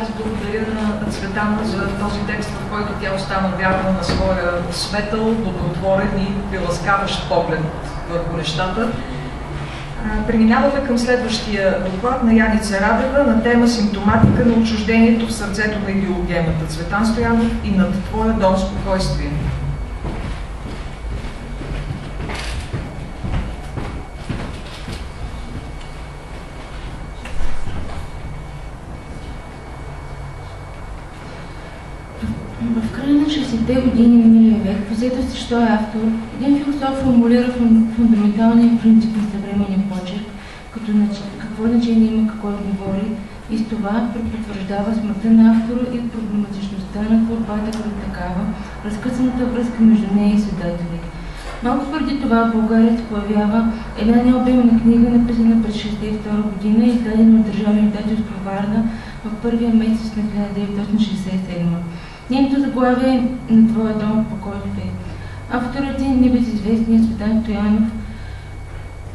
аз благодаря на Цветана за този текст, в който тя остана вярна на своя светъл, добротворен и приласкаващ поглед върху нещата. Преминаваме към следващия доклад на Яница Радева на тема "Симптоматика на отчуждението в сърцето на идеологемата". Цветан Стоянов и "Над твоя дом спокойствие". В края на 60-те години на миналия век, в "Взето си, що е автор", един философ формулира фундаменталния принцип на съвременния почерк, като какво значение има какво да говори, и с това препотвърждава смъртта на автора и проблематичността на творбата като такава, разкъсаната връзка между нея и създателите. Малко преди това в България се появява една необемна книга, написана през 1962 година и издадена от Държавно издателство Варна в първия месец на 1967. Нейното заглавие е "На твоя дом спокойствие". Авторът е небезизвестният Цветан Стоянов.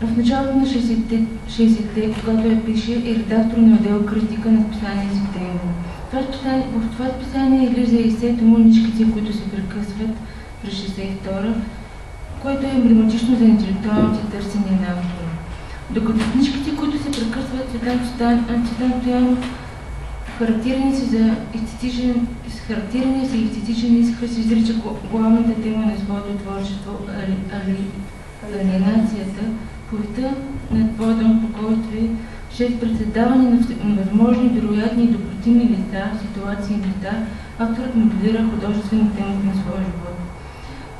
В началото на 60-те, когато я пише, е редактор на отдел "Критика" на списание "Септември". В това списание излиза и сет "Умничките, които се прекъсват" през 62-та, което е емблематично за интелектуалните търсения на автора. Докато книжките, които се прекъсват, Цветан Стоянов характерни са естетичен изказ, изрича главната тема на своето творчество – алиенацията. Повестта "На твоя дом спокойствие", чрез председаване на възможни, вероятни и допустими лица, ситуации и места, авторът моделира художествена тема на своя живот.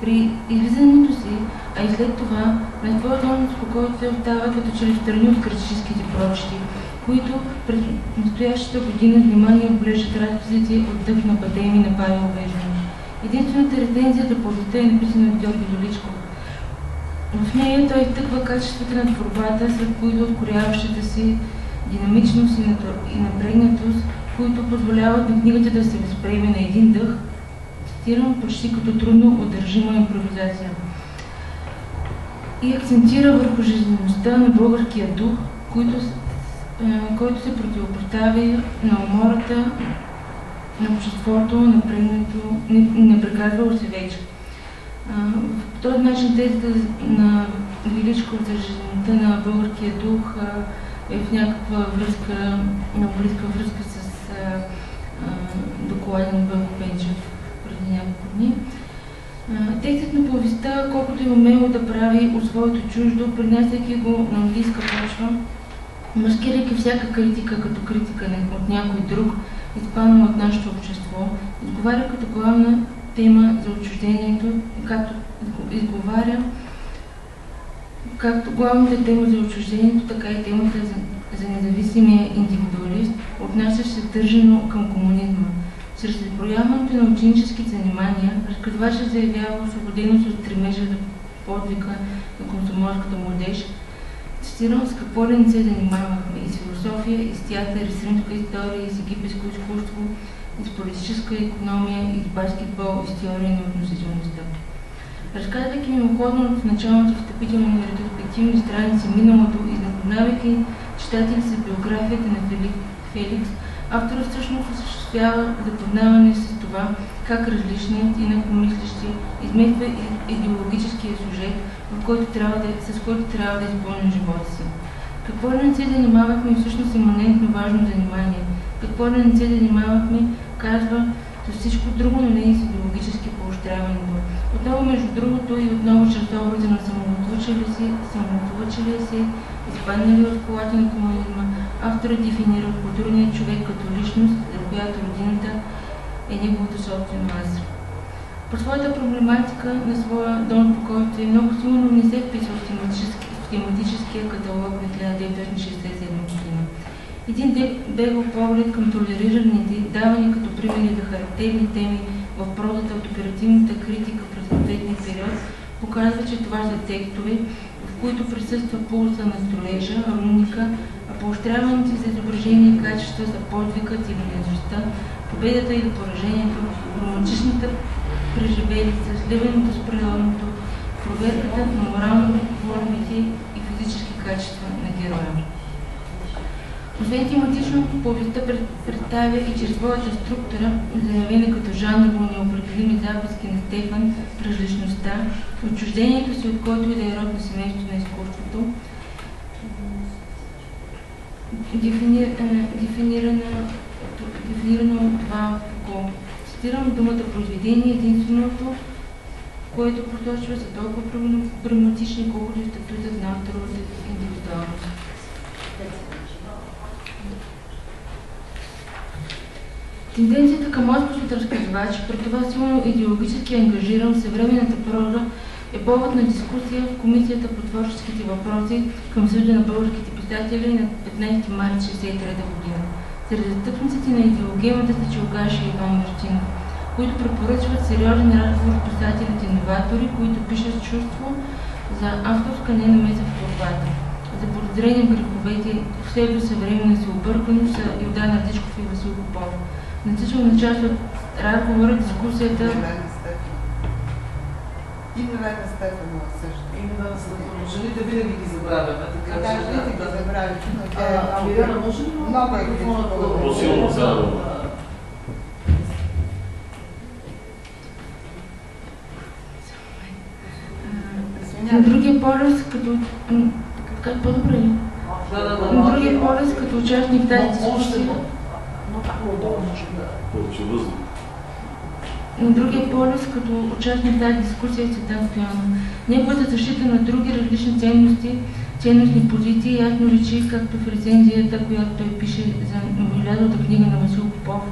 При излизането си, а и след това, "На твоя дом спокойствие" остава като че ли встрани от критическите прочити, които през настоящата година внимание облежат разписите от "Дъх на Бадеми" на Павел Веждинов. Единствената рецензия за повестта е написана от Георги Величков. В нея той изтъква качествата на творбата, сред които откоряващата си динамичност и напрегнатост, които позволяват на книгата да се възприеме на един дъх, цитирам, почти като трудно удържима импровизация. И акцентира върху жизнеността на българския дух, който се противопоставя на умората на обществото, непрекарвало се вече. По този начин тезата на Величков за жизнеността на българския дух е в някаква връзка, много близка връзка с доклада на Бълко Пенчев преди няколко дни. Текстът на повестта, колкото е умело да прави от своето чуждо, принасяйки го на английска почва, маскирайки всяка критика като критика от някой друг, изпаднал от нашето общество, изговаря като главна тема за отчуждението, както главната тема за отчуждението, така и темата за независимия индивидуалист, отнасящ се държано към комунизма. Чрез изброяването на ученически занимания, разказвачът заявява освободеност от стремежа за подвига на комсомолската младеж. Цитирам: "С какво ли не се занимавахме? И с философия, и с театър, и с римска история, и с египетско изкуство, и с политическа икономия, и с баскетбол, и с теория на относителността." Разказвайки мимоходно в началото встъпителни ретроспективни страници миналото и запознавайки читатели с биографията на Феликс, авторът всъщност осъществява запознаване с това, как различният и инакомислещи измества идеологическия сюжет, с който трябва да изпълним живота си. Какво ли не се занимавахме и всъщност иманентно важно занимание. Какво ли не се занимавахме, казва, с всичко друго, но не и с идеологически поощряването. Отново, между другото, и отново чрез образа на самоотлъчилия се, изпаднали от колата на комунизма, авторът дефинира културния човек като личност, за която родината е неговото собствено аз. По своята проблематика на своя дом спокойствие много силно не се вписва в тематическия каталог на 1967 година. Един бегъл поглед към толерираните, давани като примери за характерни теми в прозата от оперативната критика през съответния период, показва, че това са текстове, в които присъства пулса на строежа, руника, а поощряваните за изображение качества са подвигът и близостта, победата или поражението, романтичната преживелица, сливането с природното, проверката на морално-формите и физически качества на героя. Освен тематично, повестта представя и чрез своята структура, заявена като жанрово неопределими записки на Стефан, различността, отчуждението си от който и да е род на семейството на изкуството, дефинирано от това Фуко. Цитирам думата произведение, единственото, което посочва за толкова прагматични, колкото и статутът на авторовата индивидуалност. Тенденцията към отказ от разказвач, при това силно идеологически ангажиран в съвременната проза, е повод на дискусия в Комисията по творческите въпроси към Съюза на българските писатели на 15 марта 1963 година. Сред застъпниците на идеологемата са Чилгаш и Иван Мартинов, които препоръчват сериозен разговор с писателите-новатори, които пишат чувство за авторска ненамеса в творбата. За подозрение греховете в псевдосъвременна си обърканост са Йордан Ардичков и Васил Попов. Значителна част от разговора, дискусията... И Невена Стефанова също. И Невена Стефанова. Жените винаги ги забравяме, така че... Да, жените ги забравяме, но тя е много... Мирена, може ли много е критикувала? По-силно заедно. На другия полюс, като... По-добре ли? На другия полюс, като участник в тази дискусия... На другия полюс, като участник в тази дискусия е Цветан Стоянов. Неговата защита на други различни ценностни позиции ясно личи, както в рецензията, която той пише за новоизлязлата книга на Васил Попов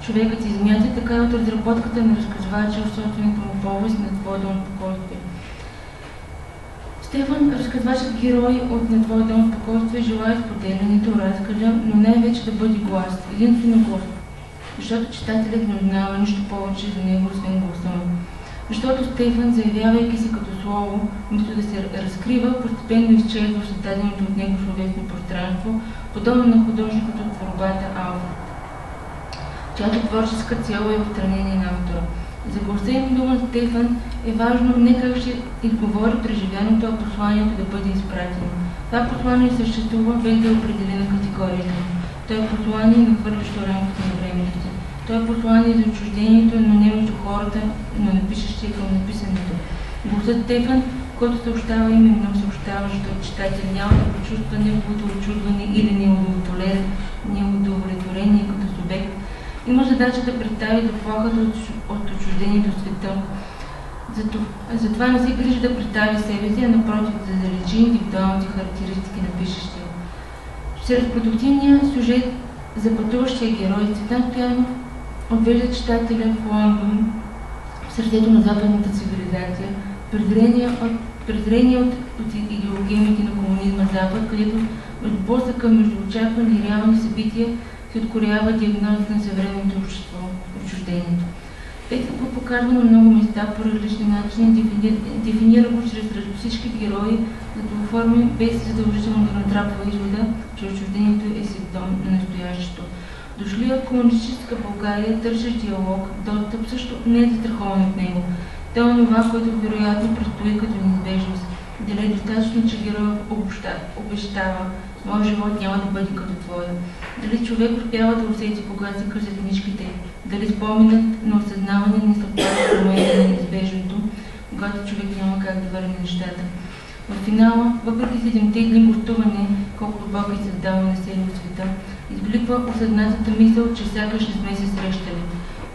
"Човекът и земята", така и от разработката на разказвача в собствената му повест "На твоя дом спокойствие". Стефан, разказвачът герой от "На твоя дом спокойствие", желае споделянето, разказа, но най-вече да бъде глас, единствено глас. Защото читателят не узнава нищо повече за него, освен гласа му. Защото Стефан, заявявайки се като слово, вместо да се разкрива, постепенно изчезва в създаденото от него словесно пространство, подобно на художникът от творбата Алфа, чиято творческа цел е отстранение на автора. За гласа и дума на Стефан е важно не как ще изговори преживяното, а посланието да бъде изпратено. Това послание съществува без да е определена категорията. То е послание, нахвърлящо рамката на времето. То е послание за отчуждението, но не между хората, но напишещия към написането. Гласът Стефан, който съобщава именно съобщаващото читател, няма да почувства неговото очудване или неудовлетворение като субект. Има задача да представи заплахата от отчуждението в света. Затова не се грижи да представи себе си, а напротив да заличи индивидуалните характеристики на пишещия. Сред продуктивния сюжет за пътуващия герой Цветан Стоянов отвежда читателя в Лондон, в сърцето на западната цивилизация, презрение от идеологемите на комунизма Запад, където от сблъсъка между очаквани и реални събития се откроява диагнозата на съвременното общество – отчуждението. Текстът го показва на много места по различни начини, дефинира го чрез всички герои, за да оформи без задължително да натрапва извода, че отчуждението е симптом на настоящето. Дошли от комунистическа България, търсещ диалог, достъп също не е застрахован от него. То е това, което вероятно предстои като неизбежност. Дали е достатъчно, че героят обещава, моят живот няма да бъде като твоя. Дали човек успява да усети, когато се късат книжките, дали споменът на осъзнаване не съвпада с момента на неизбежното, когато човек няма как да върне нещата. В финала, въпреки 7-те дни гостуване, колкото Бог е създава на целия света, избликва осъзнатата мисъл, че сякаш не сме се срещали.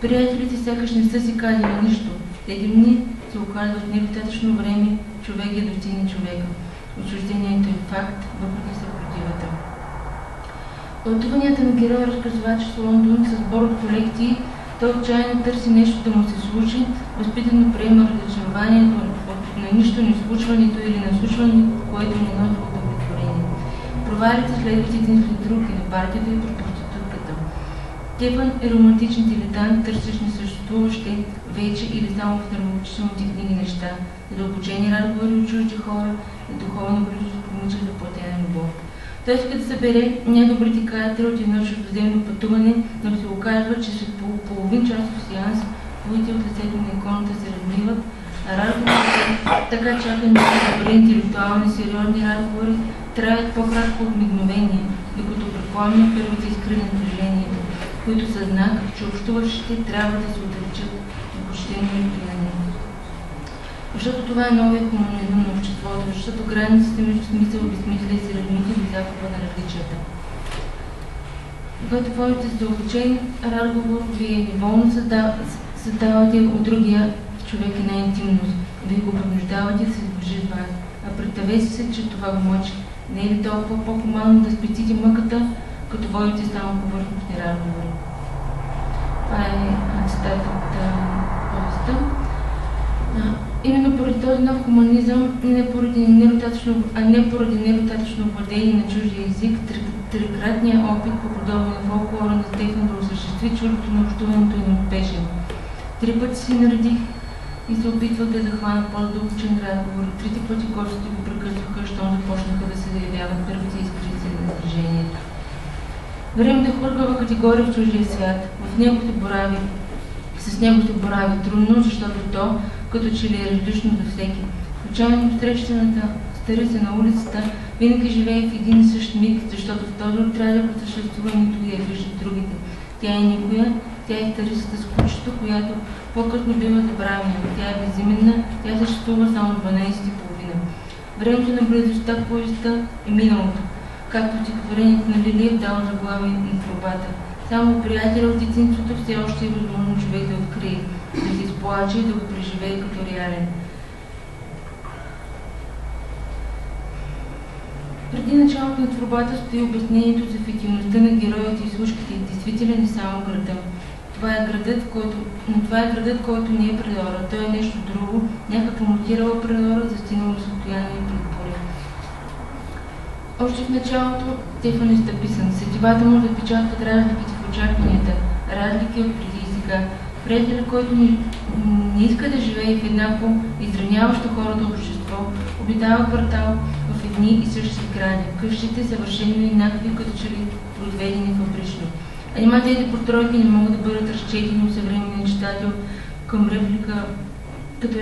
Приятелите сякаш не са си казали нищо. Тези дни се оказват недостатъчно време човек да достигне човека. Отчуждението е факт, въпреки съпротивата. Пътуванията на героя разказвач в Лондон с сбор от колекции, той отчаяно търси нещо да му се случи, възпитано приема разочарованието на нищо не случването или на случването, което не носи удовлетворение. Провалите следват един след друг и на партията и проститутката. Стефан е романтичен дилетант, търсещ несъществуващи вече или само в нравоучителните книги неща, задълбочени разговори от чужди хора и духовна близост помича за платена любов. Той иска да събере най-добрите каятери от едно чуждоземно пътуване, но се оказва, че след половин часов сеанс воите от лицето на иконата се размиват, а разговорите, така чакани за добри интелектуални сериозни разговори, траят по-кратко от мигновение, докато пламна първите искри на напрежението, които са знак, че общуващите трябва да се отричат на почтено разстояние. Защото това е новия хуманизъм на обществото, защото границите между смисъл и безсмисъл се размити до загуба на различията. Когато водите задълбочен разговор, вие неволно създавате от другия човек една интимност. Вие го принуждавате да се сближи с вас. А представете се, че това го мъчи. Не е ли толкова по-хуманно да спестите мъката, като водите само повърхностни разговори? Това е цитат от повестта. Именно поради този нов хуманизъм, а не поради недостатъчно владение на чуждия език, трикратният опит по подобие на фолклора на Стефан да осъществи чуждото на общуването е неуспешен. 3 пъти си наредих и се опитвах да захвана по-задълбочен разговор. 3 пъти гостите го прекъсваха, щом започнаха да се заявяват първите изкрици на напрежението. Време да хвъргава категория в чуждия свят. С него се борави трудно, защото то, като че ли е различно за всеки. Случайно срещаната старица на улицата винаги живее в един и същ миг, защото в този отрядък от съществуването я виждат другите. Тя е никоя, тя е старицата с кучето, която по-късно бива забравена. Тя е безименна, тя съществува само 12:30. Времето на близостта в повестта е миналото, както стихотворението на Лилиев дало заглавие на творбата. Само приятел от детинството все още е възможно човек да открие, да се изплаче и да го преживее като реален. Преди началото на творбата стои обяснението за ефективността на героите и слушките. Действителен е само града. Това е градът, който не е предора. Той е нещо друго, някаква мутирала предора, застинало състояние и предпоред. Още в началото Стефан е стъписан. Сетивата му запечатват разликите в очакванията, разлики от преди и сега. Приятелят, който не иска да живее в еднакво израняващо хората общество, обитава квартал в едни и същи сгради. Къщите съвършено еднакви, като че ли произведени фабрично. А нима тези постройки не могат да бъдат разчетени от съвременния читател като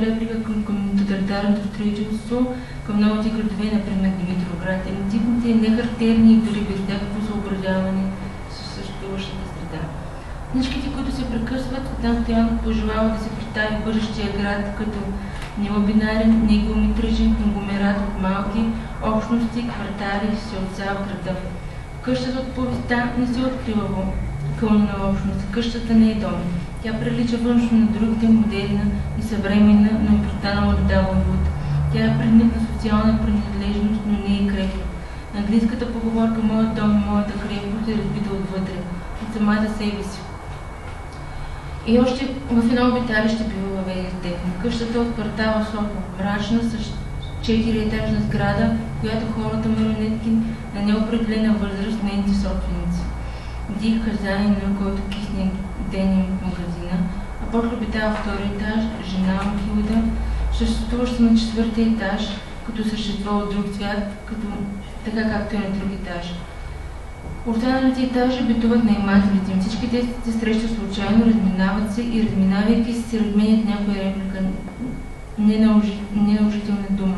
реплика към тоталитарното строителство, към новите градове, например Димитровград. Енотипните, нехарактерни и дори без всякакво съобразяване с съществуващата среда. Книжките, които се прекъсват, Цветан Стоянов пожелава да се представи бъдещия град като нелабинарен, негеометричен конгломерат от малки общности, квартали и селца в града. Къщата от повестта не се открива кълна общност. Къщата не е дом. Тя прилича външно на другите, модерна и съвременна, но е престанала да дава уют. Тя е предмет на социална принадлежност, но не е крепост. Английската поговорка "Моят дом, моята крепост" е разбита отвътре, от самата себе си. И още в едно обиталище бива въведен Стефан. Къщата от квартала Сохо, мрачна с 4-етажна сграда, която хората марионетки на неопределена възраст, нейните собственици. Дик, хазяин, който кисне деним в магазина, а после обитава втори етаж, жена му Хилда, съществуваща на 4-ти етаж, като същество от друг свят, така както е на друг етаж. Останалите етажи битуват наемателите. Всички те се срещат случайно, разминават се и разминавайки се разменят някоя реплика, неналожителна дума.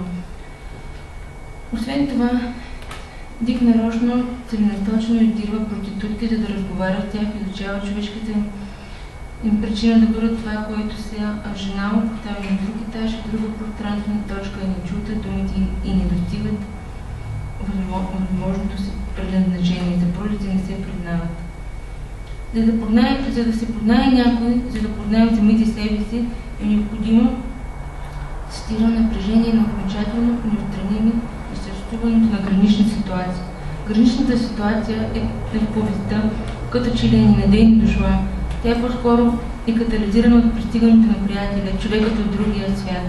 Освен това, Дик нарочно, целенасочено издирва проститутки, за да разговаря с тях и изучава човешката им причина да бъдат това, което се жена му постави на друг етаж и друга пространствена точка и не чута думите и не достигат възможното си предназначение. Заповедите не се признават. За да се познае някой, за да познаем самите себе си, е необходимо цитирам напрежение на окончателно неотстраними и съществуването на гранична ситуация. Граничната ситуация е в повестта, като че ли е ненадейно дошла. Тя е по-скоро и катализирана от пристигането на приятеля, човекът от другия свят.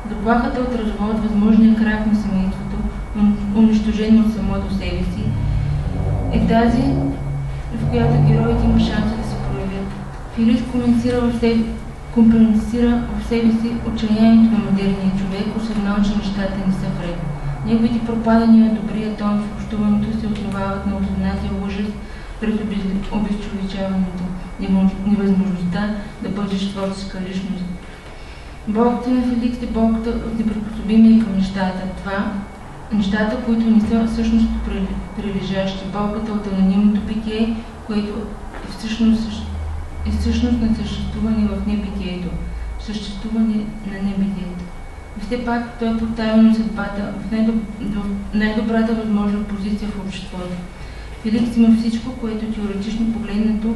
Заплахата от развод, възможния крах на семейството, унищожено от самото себе си, е тази, в която героите има шанса да се проявят. Филис компенсира в себе си отчаянието на модерния човек, осъзнал, че нещата не са вред. Неговите пропадания, добрия тон в общуването се основават на осъзнатия ужас пред обезчовечаването, невъзможността да бъдеш творческа личност. Болката на Феликс е болката от неприспособимия към нещата. Това нещата, които не са всъщност прилежащи. Болката от анонимното питие, което е всъщност на съществуване в небитието, съществуване на небитието. Все пак той е поставен на съдбата в най-добрата възможна позиция в обществото. Феликс има всичко, което теоретично погледнато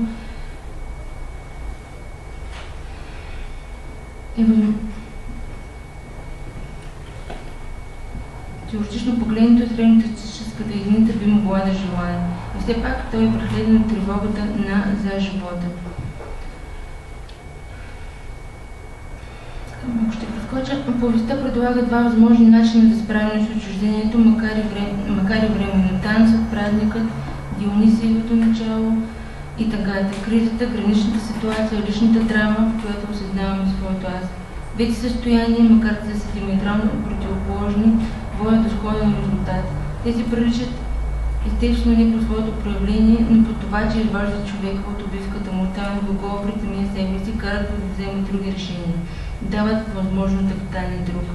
средностатистическата единица би могла да желае. И все пак той е преследен от тревогата за живота. Ако ще прескоча, повестта предлага два възможни начина за справяне с отчуждението, макар и временно. Танцът, празникът, Дионисиевото начало и тъгата, кризата, граничната ситуация, личната драма, в която осъзнаваме своето аз. Двете състояния, макар да са диаметрално противоположни, водят до сходен резултат. Тези приличат естествено не по своето проявление, но по това, че изваждат човека от убивката му, оставят го пред самия себе си, карат да вземе други решения. Дават възможност да стане друг.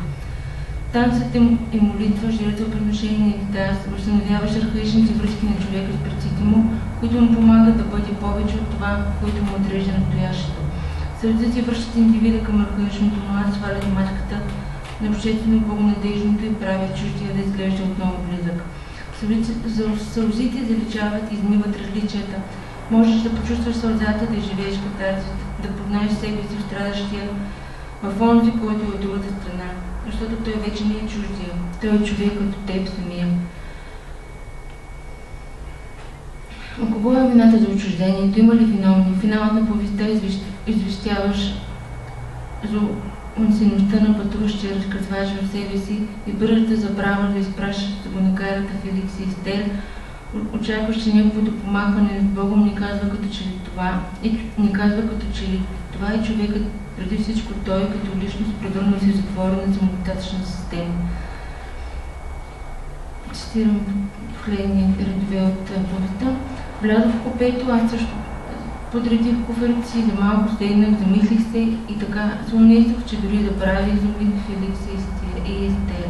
Танцът е молитва, жертва, приношение и екстаз, възстановяващ архаичните връзки на човека с предците му, които му помагат да бъде повече от това, което му отрежда настоящето. Съветът си връщат индивида към архаичното му, свалят маската на обществено благонадежното и правят чуждия да изглежда отново близък. Сълзите заличават и измиват различията. Можеш да почувстваш сълзата, да живееш катарзис, да познаеш себе си в страдащия, в онзи, който е от другата страна, защото той вече не е чуждия. Той е човек като теб самия. У кого е вината за отчуждението? Има ли виновни? Финалът на повестта извещяваш за унсеността на пътуващия разказвач в себе си и бързата забрава да изпращаш да го накарат Феликс и Естер. Очакваш, че неговото помахване с Богом ни казва като че ли това. Това е човекът, преди всичко той, като личност, превърнал се в затворена самодостатъчна система. Цитирам последния редове от повестта. Влязох в купето, аз също подредих куфарите си, за малко седнах, замислих се и така се унесох, че дори да правя изумих Феликс и Естер.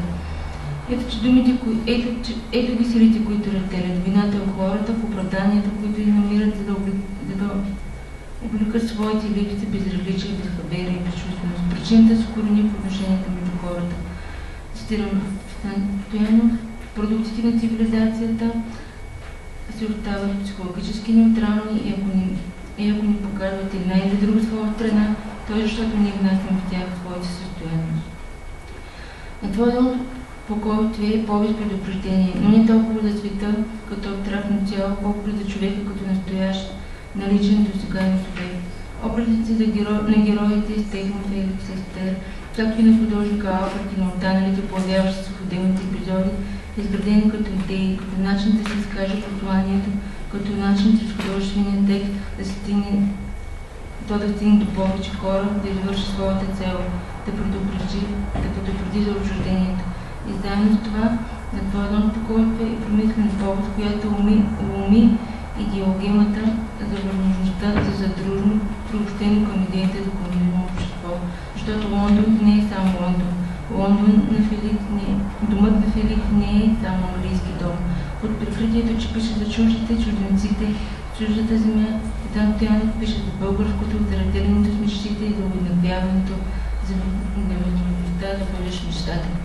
Ето ги силите, които разделят вината от хората в оправданията, които ги намират, за да облекат своите липси, безразличие, безхаберие и безчувственост. Причината се корени в отношенията между хората. Цитирам Стоянов. Продуктите на цивилизацията се остават психологически неутрални и ако ни показват една или друга своя страна, то е защото ние внасяме в тях своите състояния. На твой дом покой твие повече предупреждение, но не толкова за света като абстрактно цяло, колкото за човека като настоящ, наличен до сега на субект. Образите на героите Стегман, Феликс, Естер, както и на художника Алберт и на останалите, появяващи се в отделните епизоди, изградени като идеи, като начин да се изкаже посланието, като начин чрез художествения текст да стигне до повече хора, да извърши своята цел, да предупреди за отчуждението. И заедно с това, на твоя дом покойства и промислена повод, която уми идеологемата за възможността за задружно, приобщено към идеята за комунизмо общество. Защото Лондон не е само Лондон. Домът на Феликс не е само английски дом. Под прикритието, че пише за чуждите, чужденците, чуждата земя, Цветан Стоянов пише за българското, за разделянето с мечтите и за уеднаквяването, за невъзможността да бъдеш мечтател.